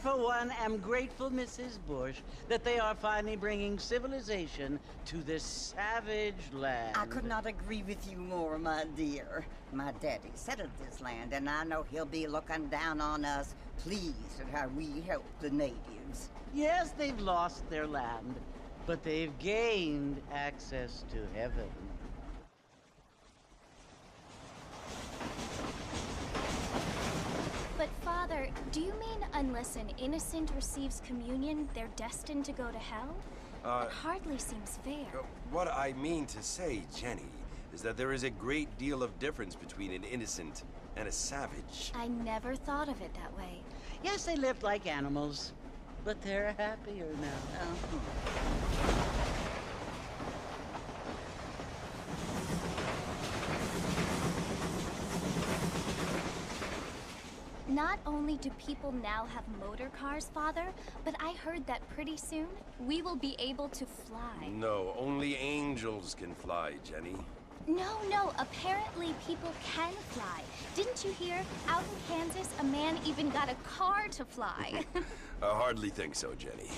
for one, am grateful, Mrs. Bush, that they are finally bringing civilization to this savage land. I could not agree with you more, my dear. My daddy settled this land, and I know he'll be looking down on us, pleased at how we help the natives. Yes, they've lost their land, but they've gained access to heaven. But Father, do you mean unless an innocent receives communion, they're destined to go to hell? That hardly seems fair. What I mean to say, Jenny, is that there is a great deal of difference between an innocent and a savage. I never thought of it that way. Yes, they lived like animals, but they're happier now. Not only do people now have motor cars, Father, but I heard that pretty soon we will be able to fly. No, only angels can fly, Jenny. No, apparently people can fly. Didn't you hear? Out in Kansas, a man even got a car to fly. I hardly think so, Jenny.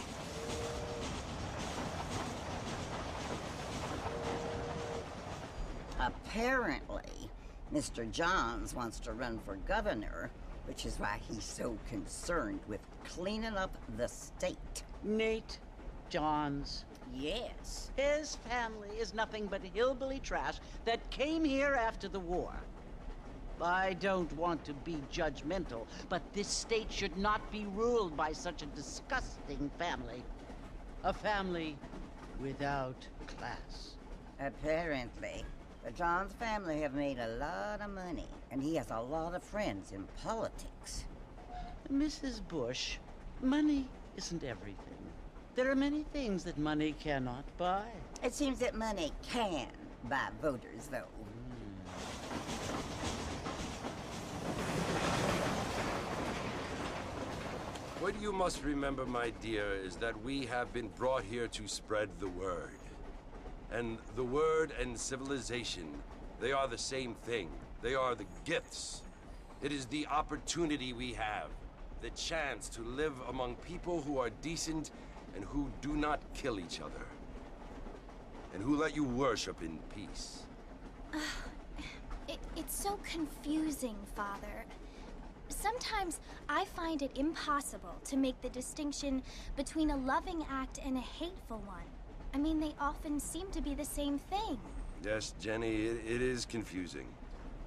Apparently, Mr. Johns wants to run for governor, which is why he's so concerned with cleaning up the state. Nate Johns. Yes. His family is nothing but hillbilly trash that came here after the war. I don't want to be judgmental, but this state should not be ruled by such a disgusting family. A family without class. Apparently. The Johns family have made a lot of money, and he has a lot of friends in politics. Mrs. Bush, money isn't everything. There are many things that money cannot buy. It seems that money can buy voters, though. What you must remember, my dear, is that we have been brought here to spread the word. And the word and civilization, they are the same thing. They are the gifts. It is the opportunity we have, the chance to live among people who are decent and who do not kill each other. And who let you worship in peace. It's so confusing, Father. Sometimes I find it impossible to make the distinction between a loving act and a hateful one. I mean, they often seem to be the same thing. Yes, Jenny, it is confusing.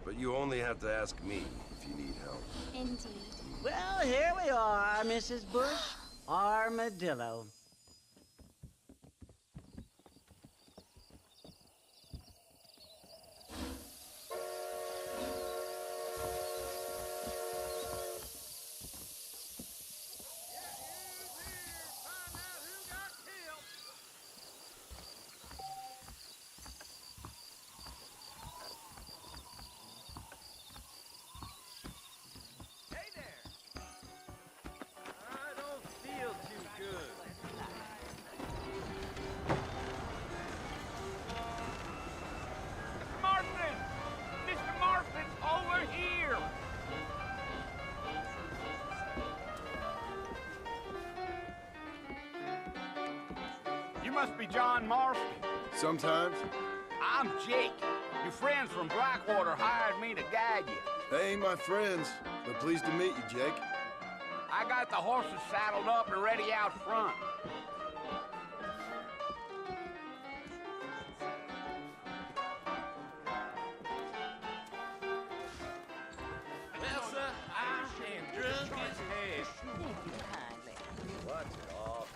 But you only have to ask me if you need help. Indeed. Well, here we are, Mrs. Bush. Armadillo. You must be John Marston. Sometimes. I'm Jake. Your friends from Blackwater hired me to guide you. They ain't my friends, but pleased to meet you, Jake. I got the horses saddled up and ready out front. Well, sir, I am drunk as hell. Thank you kindly. What's it all?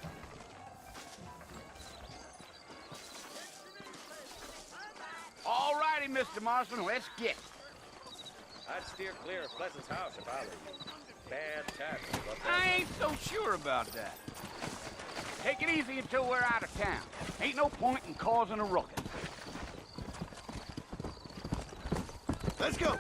All righty, Mr. Marston, let's get. I'd steer clear of Pleasant's house if I were you. Bad taxes up there. I ain't so sure about that. Take it easy until we're out of town. Ain't no point in causing a ruckus. Let's go!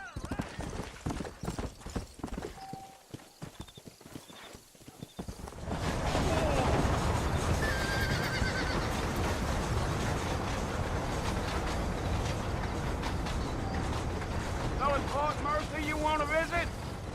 Fort Mercer you want to visit?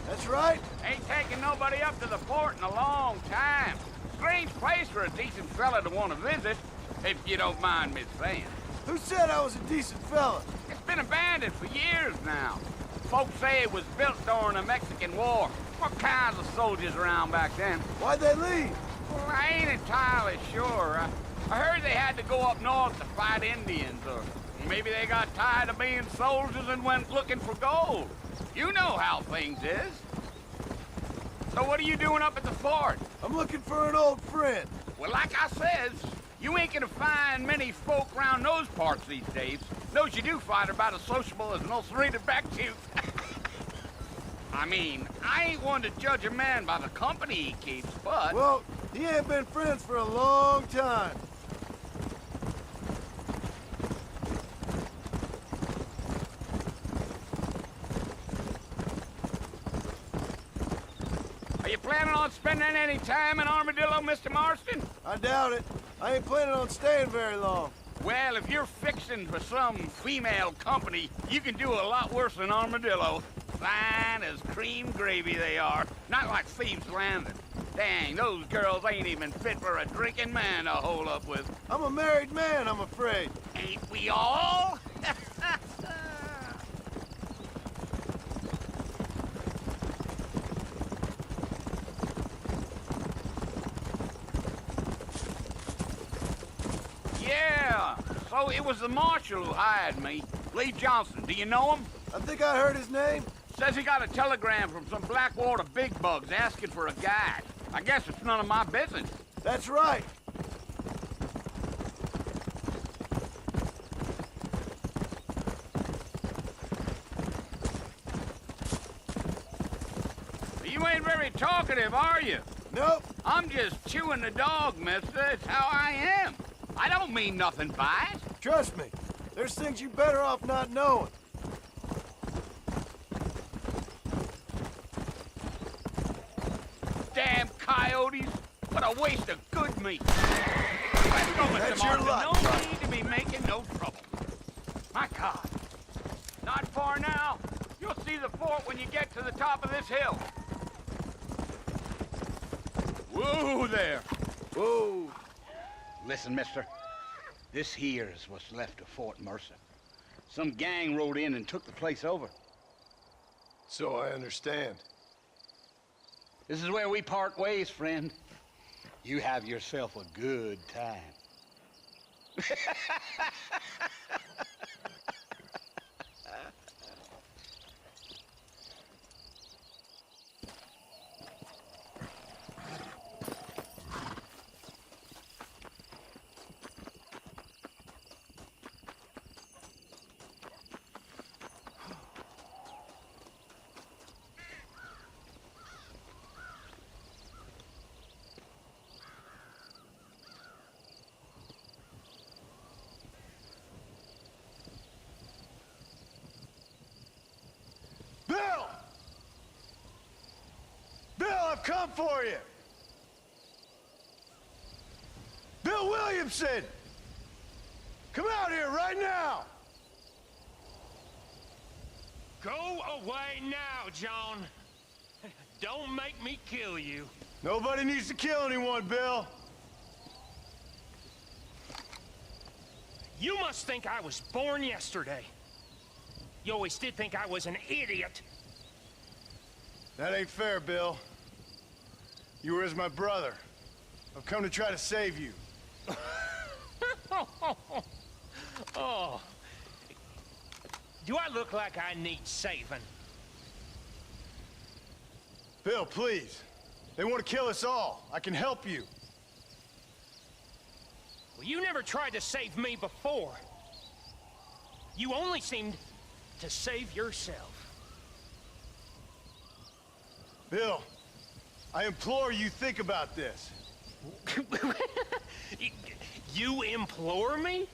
That's right. Ain't taken nobody up to the fort in a long time. Strange place for a decent fella to want to visit, if you don't mind me saying. Who said I was a decent fella? It's been abandoned for years now. Folks say it was built during the Mexican War. What kinds of soldiers around back then? Why'd they leave? Well, I ain't entirely sure. I heard they had to go up north to fight Indians, or maybe they got tired of being soldiers and went looking for gold. You know how things is. So what are you doing up at the fort? I'm looking for an old friend. Well, like I says, you ain't gonna find many folk around those parts these days. Those you do find are about as sociable as an ulcerated back tooth. I mean, I ain't one to judge a man by the company he keeps, but... Well, he ain't been friends for a long time. Are you planning on spending any time in Armadillo, Mr. Marston? I doubt it. I ain't planning on staying very long. Well, if you're fixing for some female company, you can do a lot worse than Armadillo. Fine as cream gravy they are. Not like Thieves' Landing. Dang, those girls ain't even fit for a drinking man to hole up with. I'm a married man, I'm afraid. Ain't we all? Yeah, so it was the marshal who hired me. Lee Johnson, do you know him? I think I heard his name. Says he got a telegram from some Blackwater big bugs asking for a guide. I guess it's none of my business. That's right. You ain't very talkative, are you? Nope. I'm just chewing the dog, mister. It's how I am. I don't mean nothing by it. Trust me. There's things you better off not knowing. Damn coyotes. What a waste of good meat. Let's go, Mr. That's your Martin. luck. No need to be making no trouble. My God. Not far now. You'll see the fort when you get to the top of this hill. Whoa there. Whoa. Listen, mister. This here is what's left of Fort Mercer. Some gang rode in and took the place over. So I understand. This is where we part ways, friend. You have yourself a good time. Bill! Bill, I've come for you! Bill Williamson! Come out here right now! Go away now, John. Don't make me kill you. Nobody needs to kill anyone, Bill. You must think I was born yesterday. You always did think I was an idiot. That ain't fair, Bill. You were as my brother. I've come to try to save you. Oh. Do I look like I need saving? Bill, please. They want to kill us all. I can help you. Well, you never tried to save me before. You only seemed to save yourself. Bill, I implore you think about this. You implore me?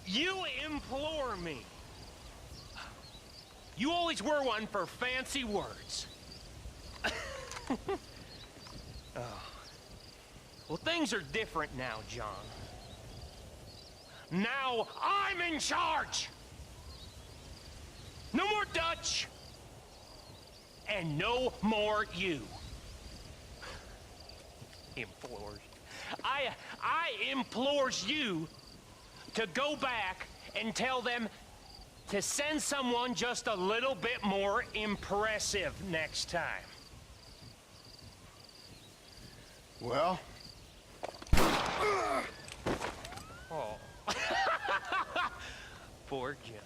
You implore me. You always were one for fancy words. Oh. Well, things are different now, John. Now I'm in charge. No more Dutch. and no more you. Implores. I implores you to go back and tell them to send someone just a little bit more impressive next time. Well? Oh. Poor John.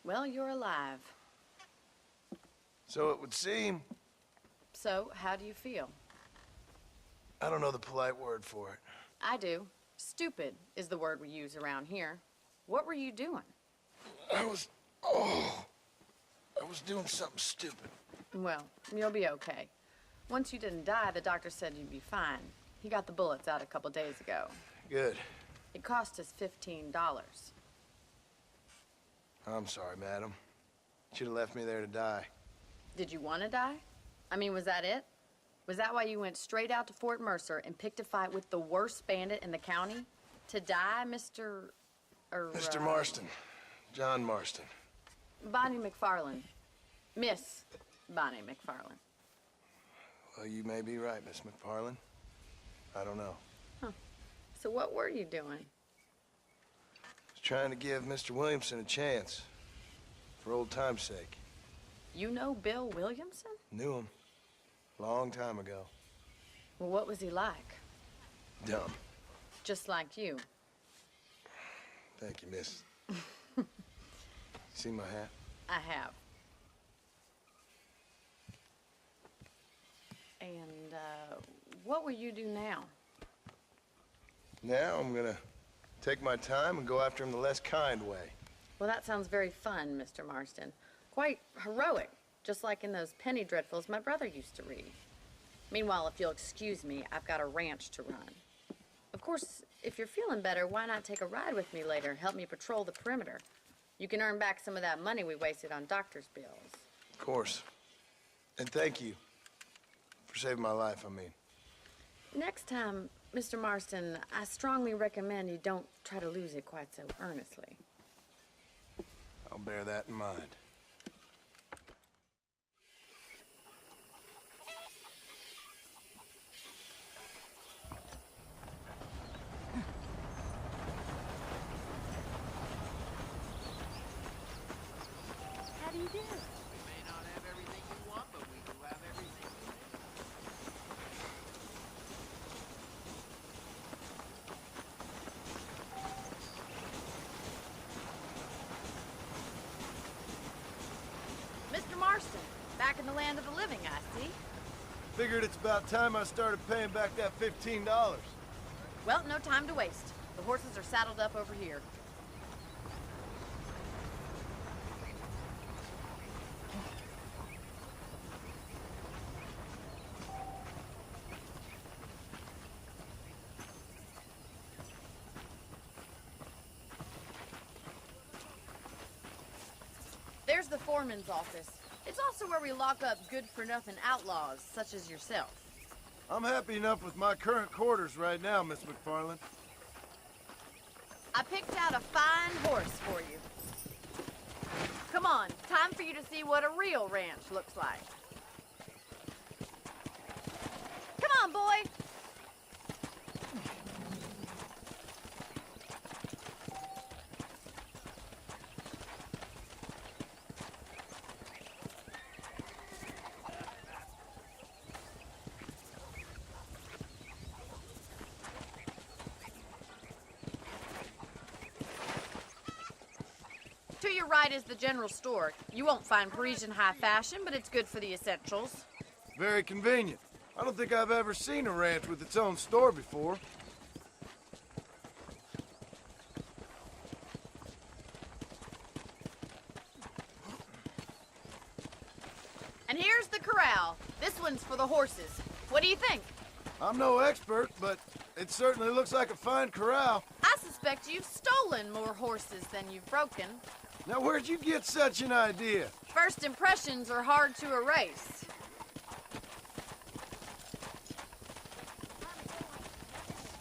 Well, you're alive. So it would seem. So, how do you feel? I don't know the polite word for it. I do. Stupid is the word we use around here. What were you doing? I was doing something stupid. Well, you'll be okay. Once you didn't die, the doctor said you'd be fine. He got the bullets out a couple days ago. Good. It cost us $15. I'm sorry, madam. Should have left me there to die. Did you want to die? I mean, was that it? Was that why you went straight out to Fort Mercer and picked a fight with the worst bandit in the county? To die, Mr. Mr. Marston. John Marston. Bonnie MacFarlane. Miss Bonnie MacFarlane. Well, you may be right, Miss MacFarlane. I don't know. Huh. So what were you doing? I was trying to give Mr. Williamson a chance. For old time's sake. You know Bill Williamson? Knew him. Long time ago. Well, what was he like? Dumb. Just like you. Thank you, miss. See my hat? I have. And, what will you do now? Now I'm gonna take my time and go after him the less kind way. Well, that sounds very fun, Mr. Marston. Quite heroic, just like in those penny dreadfuls my brother used to read. Meanwhile, if you'll excuse me, I've got a ranch to run. Of course, if you're feeling better, why not take a ride with me later? Help me patrol the perimeter. You can earn back some of that money we wasted on doctor's bills. Of course. And thank you for saving my life, I mean. Next time, Mr. Marston, I strongly recommend you don't try to lose it quite so earnestly. I'll bear that in mind. How do you do? We may not have everything you want, but we do have everything you need. Mr. Marston, back in the land of the living, I see. Figured it's about time I started paying back that $15. Well, no time to waste. The horses are saddled up over here. There's the foreman's office. It's also where we lock up good-for-nothing outlaws, such as yourself. I'm happy enough with my current quarters right now, Miss MacFarlane. I picked out a fine horse for you. Come on, time for you to see what a real ranch looks like. Come on, boy! To your right is the general store. You won't find Parisian high fashion, but it's good for the essentials. Very convenient. I don't think I've ever seen a ranch with its own store before. And here's the corral. This one's for the horses. What do you think? I'm no expert, but it certainly looks like a fine corral. I suspect you've stolen more horses than you've broken. Now, where'd you get such an idea? First impressions are hard to erase.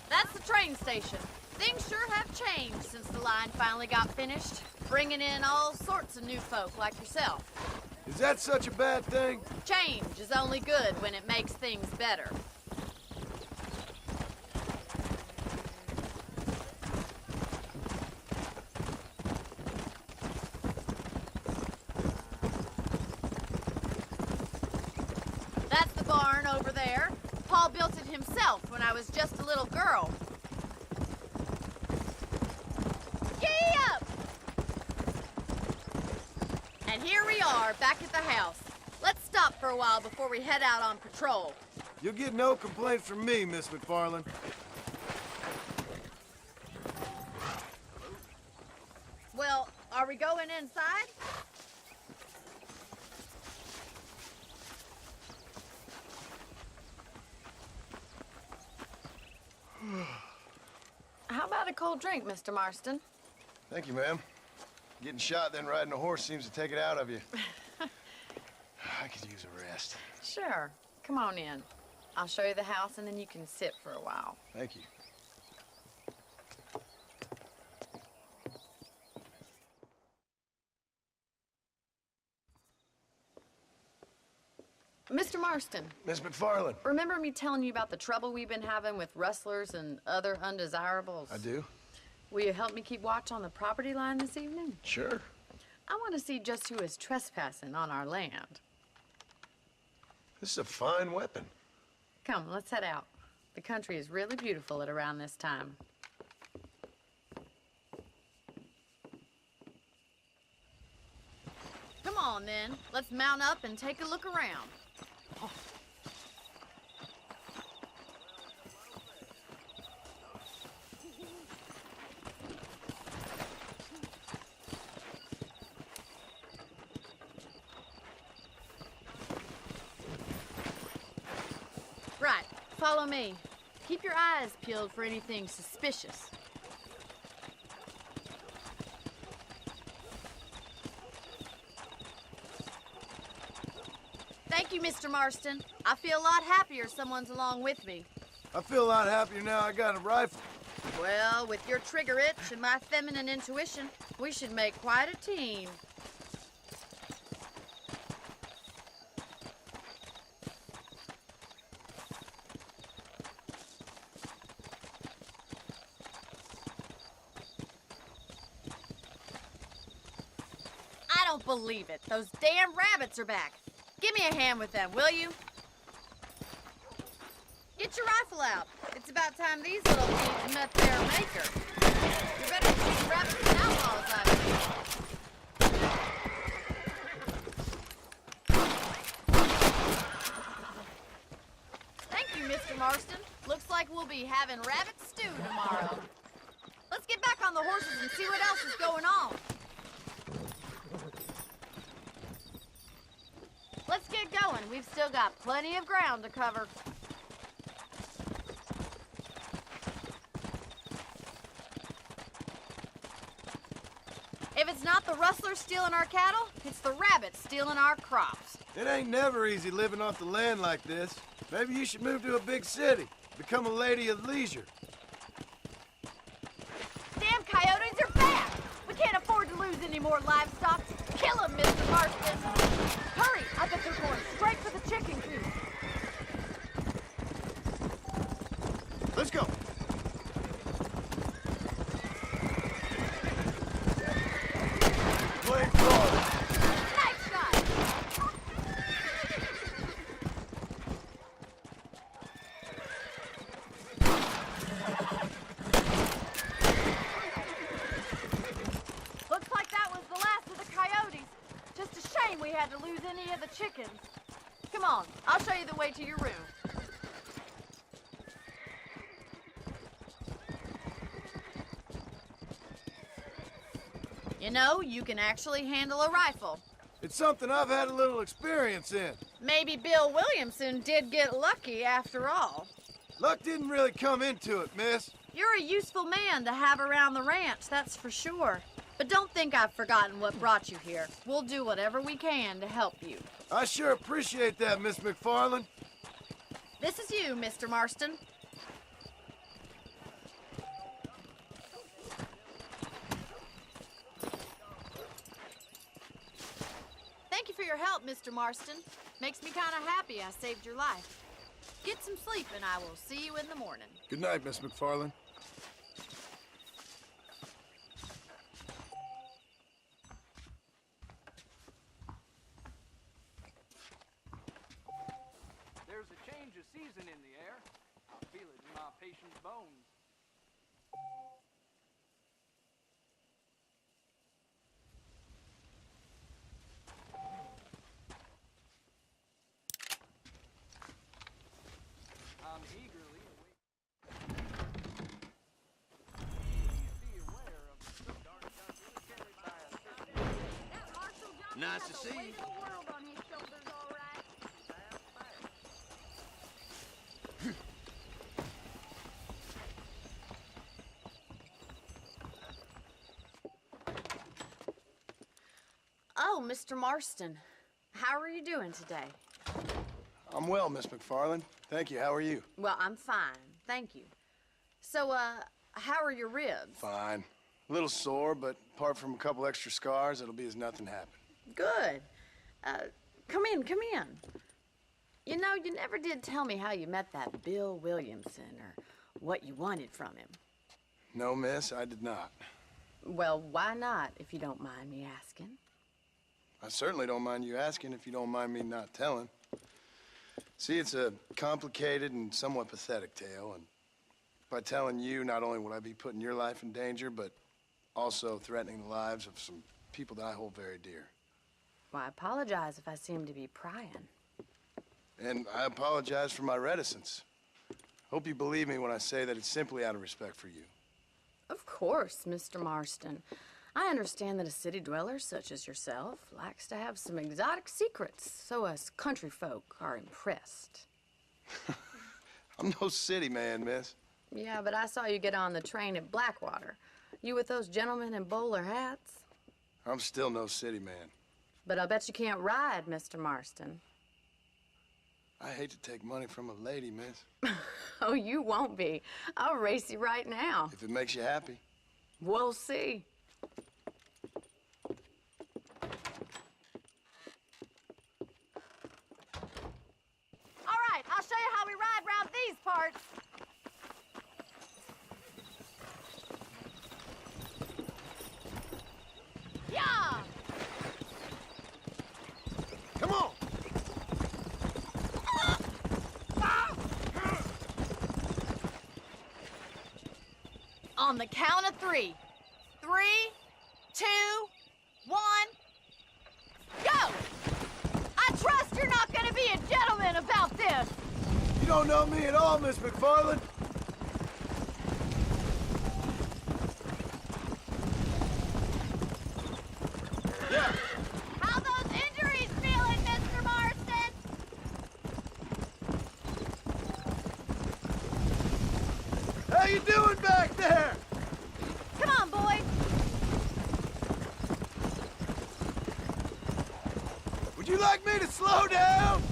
That's the train station. Things sure have changed since the line finally got finished, bringing in all sorts of new folk like yourself. Is that such a bad thing? Change is only good when it makes things better. That's the barn over there. Paul built it himself when I was just a little girl. Gee up! And here we are, back at the house. Let's stop for a while before we head out on patrol. You'll get no complaints from me, Miss MacFarlane. Well, are we going inside? How about a cold drink, Mr. Marston? Thank you, ma'am. Getting shot, then riding a horse seems to take it out of you. I could use a rest. Sure. Come on in. I'll show you the house, and then you can sit for a while. Thank you. Mr. Marston, Miss MacFarlane. remember me telling you about the trouble we've been having with rustlers and other undesirables? I do. Will you help me keep watch on the property line this evening? Sure. I want to see just who is trespassing on our land. This is a fine weapon. Come, let's head out. The country is really beautiful at around this time. Come on, then. Let's mount up and take a look around. Right, follow me. Keep your eyes peeled for anything suspicious. Thank you, Mr. Marston. I feel a lot happier someone's along with me. I feel a lot happier now I got a rifle. Well, with your trigger itch and my feminine intuition, we should make quite a team. I don't believe it. Those damn rabbits are back. Give me a hand with them, will you? Get your rifle out. It's about time these little thieves met their maker. You're better shoot rabbits than outlaws, I think. Thank you, Mr. Marston. Looks like we'll be having rabbit stew tomorrow. Let's get back on the horses and see what else is going on. Let's get going. We've still got plenty of ground to cover. If it's not the rustlers stealing our cattle, it's the rabbits stealing our crops. It ain't never easy living off the land like this. Maybe you should move to a big city. Become a lady of leisure. Damn coyotes are back! We can't afford to lose any more livestock. Kill them, Mr. Marston! Hurry! I bet they're going straight for the chicken coop. Let's go. Play ball. Nice shot! Looks like that was the last had to lose any of the chickens. Come on, I'll show you the way to your room. You know, you can actually handle a rifle. It's something I've had a little experience in. Maybe Bill Williamson did get lucky after all. Luck didn't really come into it, miss. You're a useful man to have around the ranch, that's for sure. But don't think I've forgotten what brought you here. We'll do whatever we can to help you. I sure appreciate that, Miss MacFarlane. This is you, Mr. Marston. Thank you for your help, Mr. Marston. Makes me kind of happy I saved your life. Get some sleep and I will see you in the morning. Good night, Miss MacFarlane. There's a change of season in the air. I feel it in my patient's bones. I'm eagerly awaiting. Be aware of the dark document carried by a certain... Nice to see you. Oh, Mr. Marston. How are you doing today? I'm well, Miss MacFarlane. Thank you. How are you? Well, I'm fine. Thank you. So, how are your ribs? Fine. A little sore, but apart from a couple extra scars, it'll be as nothing happened. Good. Come in, come in. You know, you never did tell me how you met that Bill Williamson or what you wanted from him. No, miss, I did not. Well, why not, if you don't mind me asking? I certainly don't mind you asking if you don't mind me not telling. See, it's a complicated and somewhat pathetic tale, and by telling you, not only would I be putting your life in danger, but also threatening the lives of some people that I hold very dear. Well, I apologize if I seem to be prying. And I apologize for my reticence. Hope you believe me when I say that it's simply out of respect for you. Of course, Mr. Marston. I understand that a city dweller such as yourself likes to have some exotic secrets, so us country folk are impressed. I'm no city man, miss. Yeah, but I saw you get on the train at Blackwater. You with those gentlemen in bowler hats? I'm still no city man. But I bet you can't ride, Mr. Marston. I hate to take money from a lady, miss. Oh, you won't be. I'll race you right now. If it makes you happy. We'll see. All right, I'll show you how we ride round these parts. Yeah! Come on! On the count of 3. 3, 2, 1, go! I trust you're not gonna be a gentleman about this! You don't know me at all, Miss MacFarlane. Yeah. How those injuries feeling, Mr. Marston? How you doing back there? Come on, boys. Would you like me to slow down?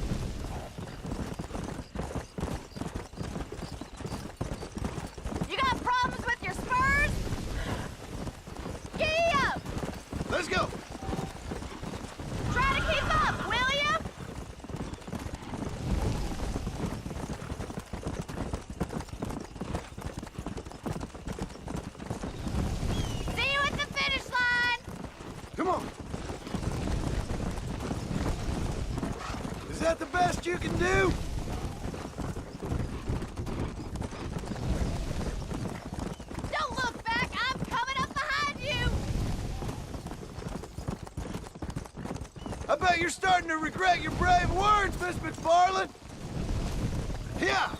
You got problems with your spurs? Giddy up! Let's go. Try to keep up, will you? See you at the finish line! Come on. Is that the best you can do? Don't look back! I'm coming up behind you! I bet you're starting to regret your brave words, Miss MacFarlane. Yeah.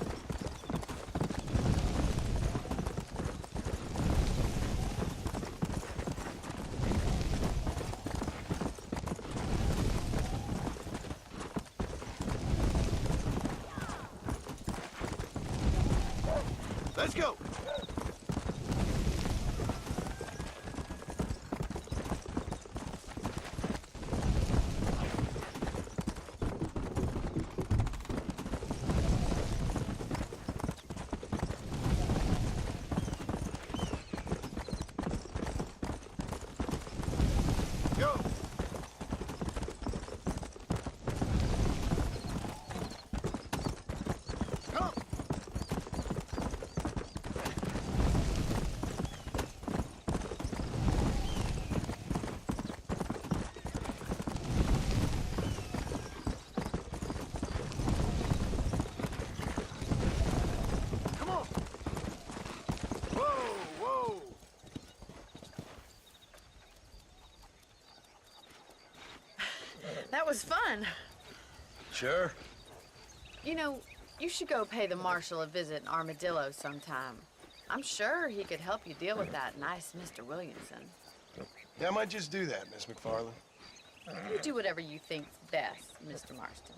Let's go. Go. Come. Come on. Whoa, whoa. That was fun. Sure. You know, you should go pay the marshal a visit in Armadillo sometime. I'm sure he could help you deal with that nice Mr. Williamson. Yeah, I might just do that, Miss MacFarlane. You do whatever you think's best, Mr. Marston.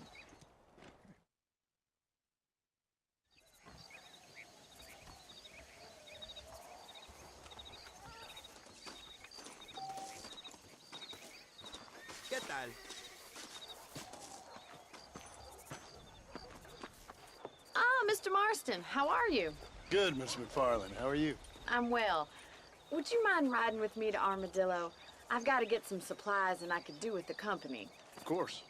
¿Qué tal? Ah, Mr. Marston, how are you? Good, Miss MacFarlane. How are you? I'm well. Would you mind riding with me to Armadillo? I've got to get some supplies and I could do with the company. Of course.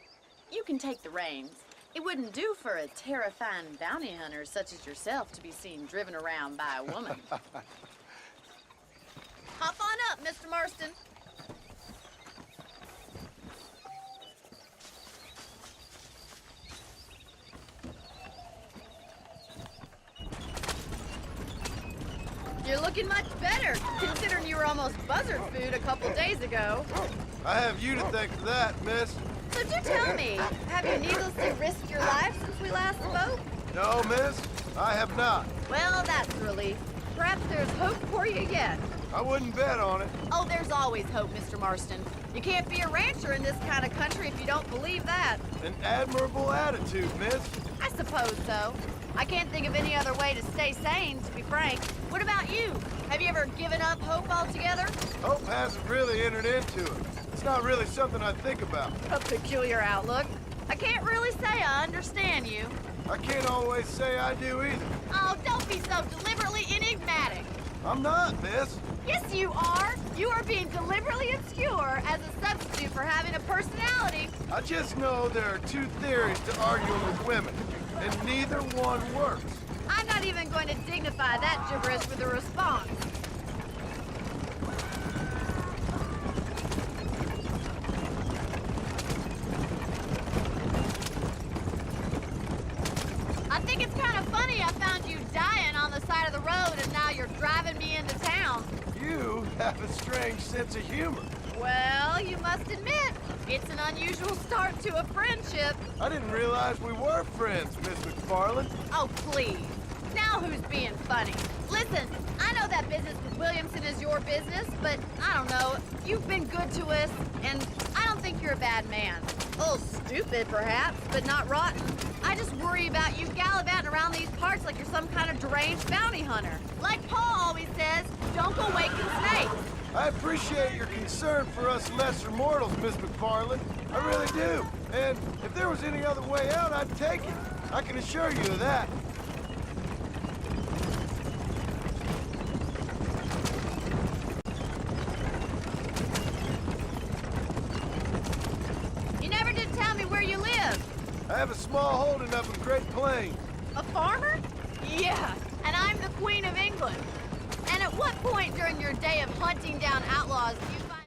You can take the reins. It wouldn't do for a terrifying bounty hunter such as yourself to be seen driven around by a woman. Hop on up, Mr. Marston. You're looking much better, considering you were almost buzzard food a couple days ago. I have you to thank for that, miss. So do tell me, have you needlessly risked your life since we last spoke? No, miss, I have not. Well, that's a relief. Perhaps there's hope for you yet. I wouldn't bet on it. Oh, there's always hope, Mr. Marston. You can't be a rancher in this kind of country if you don't believe that. An admirable attitude, miss. I suppose so. I can't think of any other way to stay sane, to be frank. What about you? Have you ever given up hope altogether? Hope hasn't really entered into it. It's not really something I think about. A peculiar outlook. I can't really say I understand you. I can't always say I do either. Oh, don't be so deliberately enigmatic. I'm not, miss. Yes, you are. You are being deliberately obscure as a substitute for having a personality. I just know there are two theories to arguing with women, and neither one works. I'm not even going to dignify that gibberish with a response. I think it's kind of funny I found you dying on the side of the road and now you're driving me into town. You have a strange sense of humor. Well, you must admit, it's an unusual start to a friendship. I didn't realize we were friends, Miss MacFarlane. Oh, please. Now who's being funny? Listen, I know that business with Williamson is your business, but I don't know. You've been good to us, and I don't think you're a bad man. A little stupid, perhaps, but not rotten. I just worry about you gallivanting around these parts like you're some kind of deranged bounty hunter. Like Paul always says, don't go waking snakes. I appreciate your concern for us lesser mortals, Miss MacFarlane. I really do. And if there was any other way out, I'd take it. I can assure you of that. You never did tell me where you live. I have a small holding up in Great Plains. A farmer? Yeah, and I'm the Queen of England. And at what point during your day of hunting down outlaws do you